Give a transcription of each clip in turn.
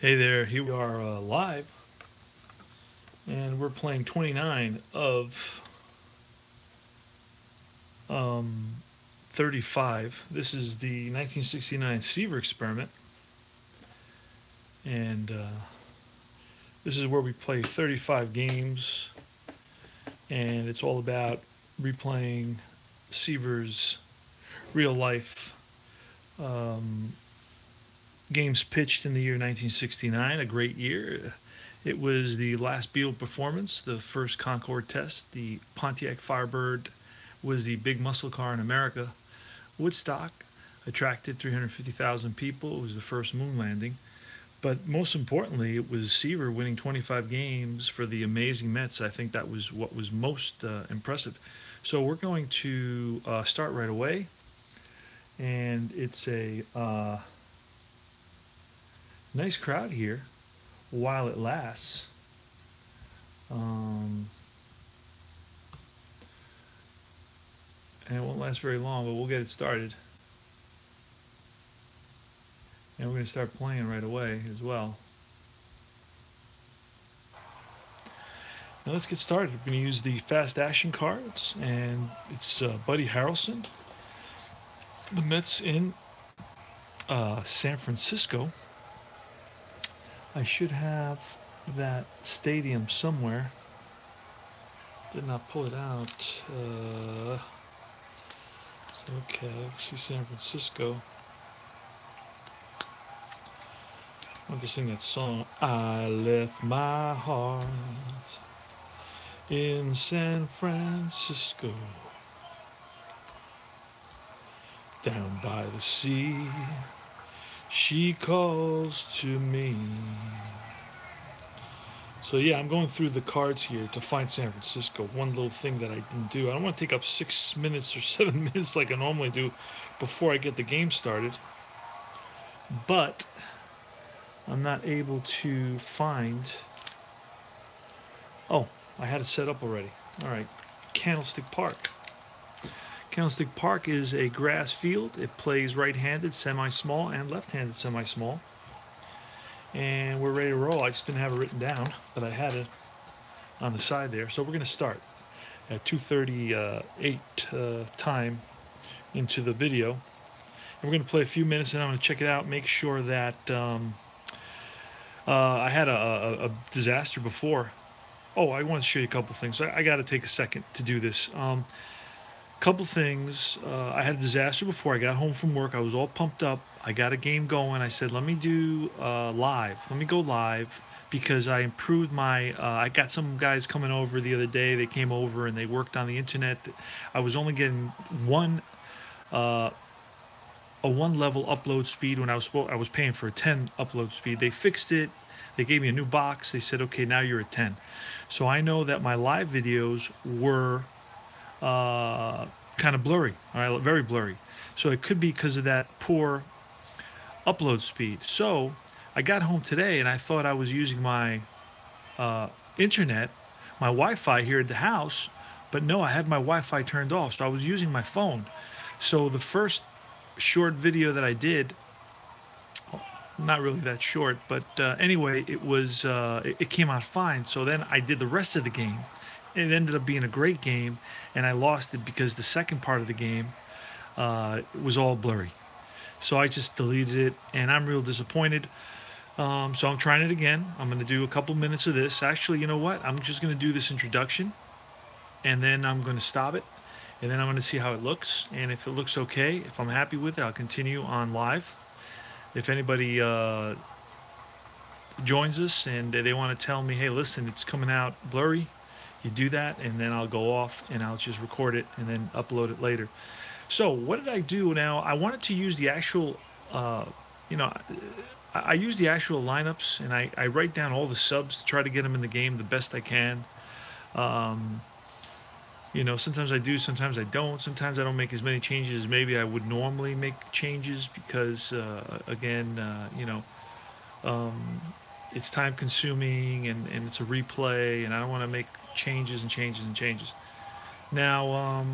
Hey there, here we are live, and we're playing 29 of um, 35. This is the 1969 Seaver experiment, and this is where we play 35 games, and it's all about replaying Seaver's real life um, games pitched in the year 1969, a great year. It was the last Beatle performance, the first Concorde test. The Pontiac Firebird was the big muscle car in America. Woodstock attracted 350,000 people. It was the first moon landing. But most importantly, it was Seaver winning 25 games for the amazing Mets. I think that was what was most impressive. So we're going to start right away. And it's a nice crowd here while it lasts. Um, and it won't last very long, but we'll get it started. And we're going to start playing right away as well. Now let's get started. We're going to use the fast action cards, and it's Buddy Harrelson, the Mets in San Francisco. I should have that stadium somewhere. Did not pull it out. Okay, let's see San Francisco. I want to sing that song. I left my heart in San Francisco, down by the sea. She calls to me. So yeah, I'm going through the cards here to find San Francisco. One little thing that I didn't do. I don't want to take up 6 minutes or 7 minutes like I normally do before I get the game started. But I'm not able to find... Oh, I had it set up already. All right, Candlestick Park. Candlestick Park is a grass field. It plays right-handed semi-small and left-handed semi-small. And we're ready to roll. I just didn't have it written down, but I had it on the side there. So we're going to start at 2:38 time into the video. And we're going to play a few minutes, and I'm going to check it out, make sure that I had a disaster before. Oh, I want to show you a couple things. I got to take a second to do this. Couple things. I had a disaster before. I got home from work. I was all pumped up. I got a game going. I said, let me do live. Let me go live because I improved my... I got some guys coming over the other day. They came over and they worked on the internet. I was only getting a one level upload speed when I was paying for a 10 upload speed. They fixed it. They gave me a new box. They said, okay, now you're at 10. So I know that my live videos were kind of blurry, all right, very blurry. So it could be because of that poor upload speed. So I got home today and I thought I was using my internet, my Wi-Fi here at the house, but no, I had my Wi-Fi turned off. So I was using my phone. So the first short video that I did, not really that short, but anyway, it came out fine. So then I did the rest of the game. It ended up being a great game, and I lost it because the second part of the game was all blurry. So I just deleted it, and I'm real disappointed. So I'm trying it again. I'm going to do a couple minutes of this. Actually, you know what? I'm just going to do this introduction, and then I'm going to stop it, and then I'm going to see how it looks. And if it looks okay, if I'm happy with it, I'll continue on live. If anybody joins us and they want to tell me, hey, listen, it's coming out blurry, you do that, and then I'll go off and I'll just record it and then upload it later. So what did I do now? I wanted to use the actual, I use the actual lineups, and I write down all the subs to try to get them in the game the best I can. Sometimes I do, sometimes I don't. Sometimes I don't make as many changes as maybe I would normally make changes because, it's time consuming and it's a replay, and I don't want to make changes and changes and changes. Now,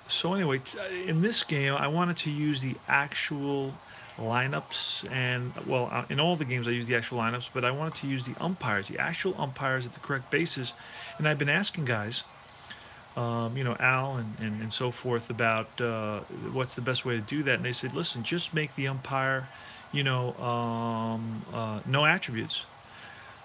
so anyway, in this game, I wanted to use the actual lineups, and well, in all the games I use the actual lineups, but I wanted to use the umpires, the actual umpires at the correct bases. And I've been asking guys, Al and so forth about what's the best way to do that. And they said, listen, just make the umpire, no attributes.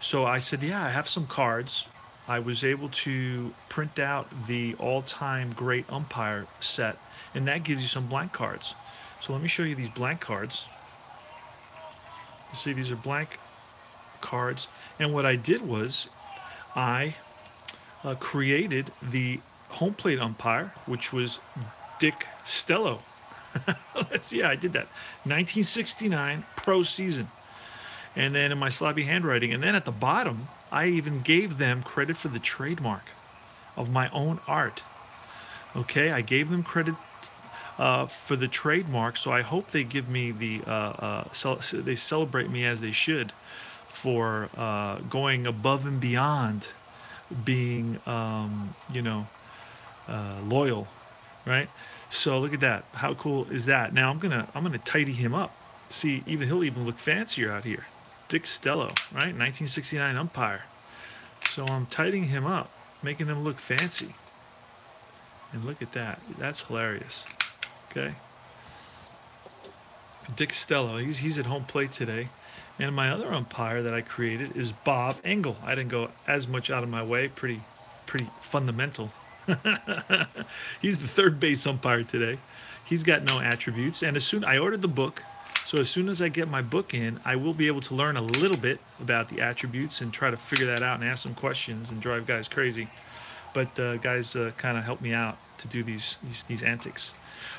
So I said, yeah, I have some cards. I was able to print out the all-time great umpire set, and that gives you some blank cards. So let me show you these blank cards. You see, these are blank cards. And what I did was I created the home plate umpire, which was Dick Stello. Yeah, I did that. 1969 pro season. And then in my sloppy handwriting. And then at the bottom, I even gave them credit for the trademark of my own art. Okay, I gave them credit for the trademark, so I hope they give me they celebrate me as they should for going above and beyond being, loyal, right? So look at that. How cool is that? Now I'm gonna tidy him up. See, he'll even look fancier out here. Dick Stello, right? 1969 umpire. So I'm tidying him up, making him look fancy. And look at that. That's hilarious. Okay. Dick Stello, he's at home plate today. And my other umpire that I created is Bob Engel. I didn't go as much out of my way. Pretty fundamental. He's the third base umpire today. He's got no attributes. And I ordered the book. So as soon as I get my book in, I will be able to learn a little bit about the attributes and try to figure that out and ask some questions and drive guys crazy. But guys kind of help me out to do these antics.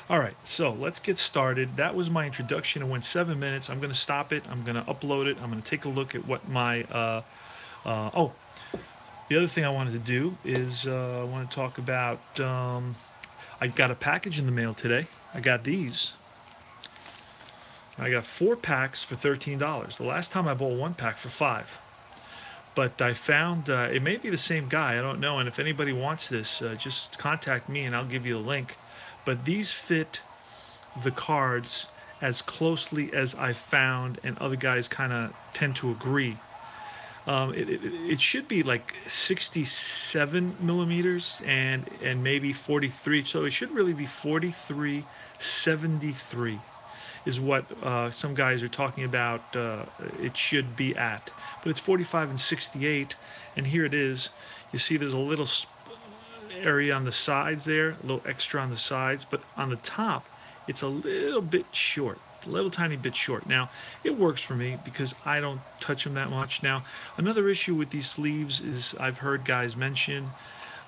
All right, so let's get started. That was my introduction. It went 7 minutes. I'm going to stop it. I'm going to upload it. I'm going to take a look at what my the other thing I wanted to do is I want to talk about I got a package in the mail today. I got these. I got 4 packs for $13. The last time I bought 1 pack for $5. But I found it may be the same guy. I don't know. And if anybody wants this, just contact me and I'll give you a link. But these fit the cards as closely as I found, and other guys kind of tend to agree. It should be like 67 millimeters and maybe 43. So it should really be 4373 is what some guys are talking about it should be at. But it's 45 and 68, and here it is. You see there's a little area on the sides there, a little extra on the sides, but on the top, it's a little bit short, a little tiny bit short. Now, it works for me because I don't touch them that much. Now, another issue with these sleeves is I've heard guys mention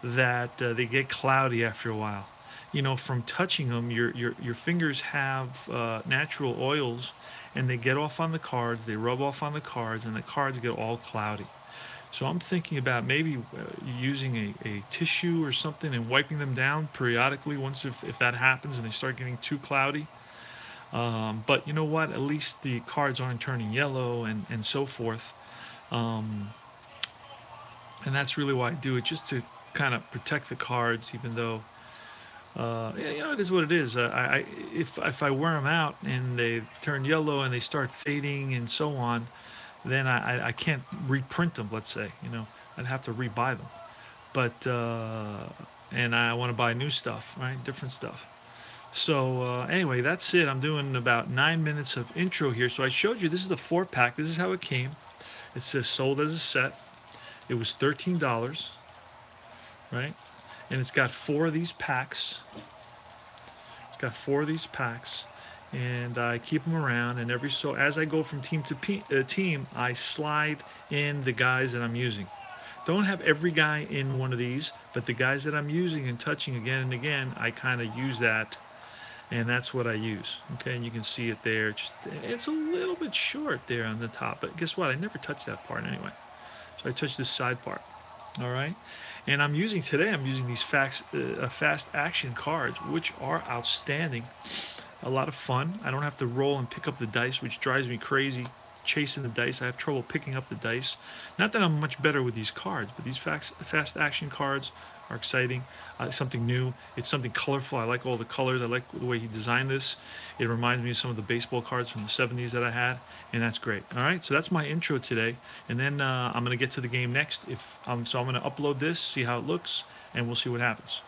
that they get cloudy after a while. From touching them, your fingers have natural oils, and they get off on the cards, they rub off on the cards, and the cards get all cloudy. So I'm thinking about maybe using a tissue or something and wiping them down periodically once if that happens and they start getting too cloudy. But you know what? At least the cards aren't turning yellow and so forth. And that's really why I do it, just to kind of protect the cards, even though it is what it is. If I wear them out and they turn yellow and they start fading and so on, then I can't reprint them. Let's say, I'd have to rebuy them. But and I want to buy new stuff, right? Different stuff. So anyway, that's it. I'm doing about 9 minutes of intro here. So I showed you this is the 4-pack. This is how it came. It says sold as a set. It was $13, right? And it's got 4 of these packs. And I keep them around. And as I go from team to team, I slide in the guys that I'm using. Don't have every guy in one of these, but the guys that I'm using and touching again and again, I kind of use that, and that's what I use. Okay, and you can see it there. It's a little bit short there on the top, but guess what? I never touch that part anyway. So I touch this side part. All right. And I'm using these fast action cards, which are outstanding. A lot of fun. I don't have to roll and pick up the dice, which drives me crazy, chasing the dice. I have trouble picking up the dice. Not that I'm much better with these cards, but these fast action cards are exciting. Something new. It's something colorful. I like all the colors. I like the way he designed this. It reminds me of some of the baseball cards from the 70s that I had, and that's great. All right, so that's my intro today, and then I'm gonna get to the game next. So I'm gonna upload this, see how it looks, and we'll see what happens.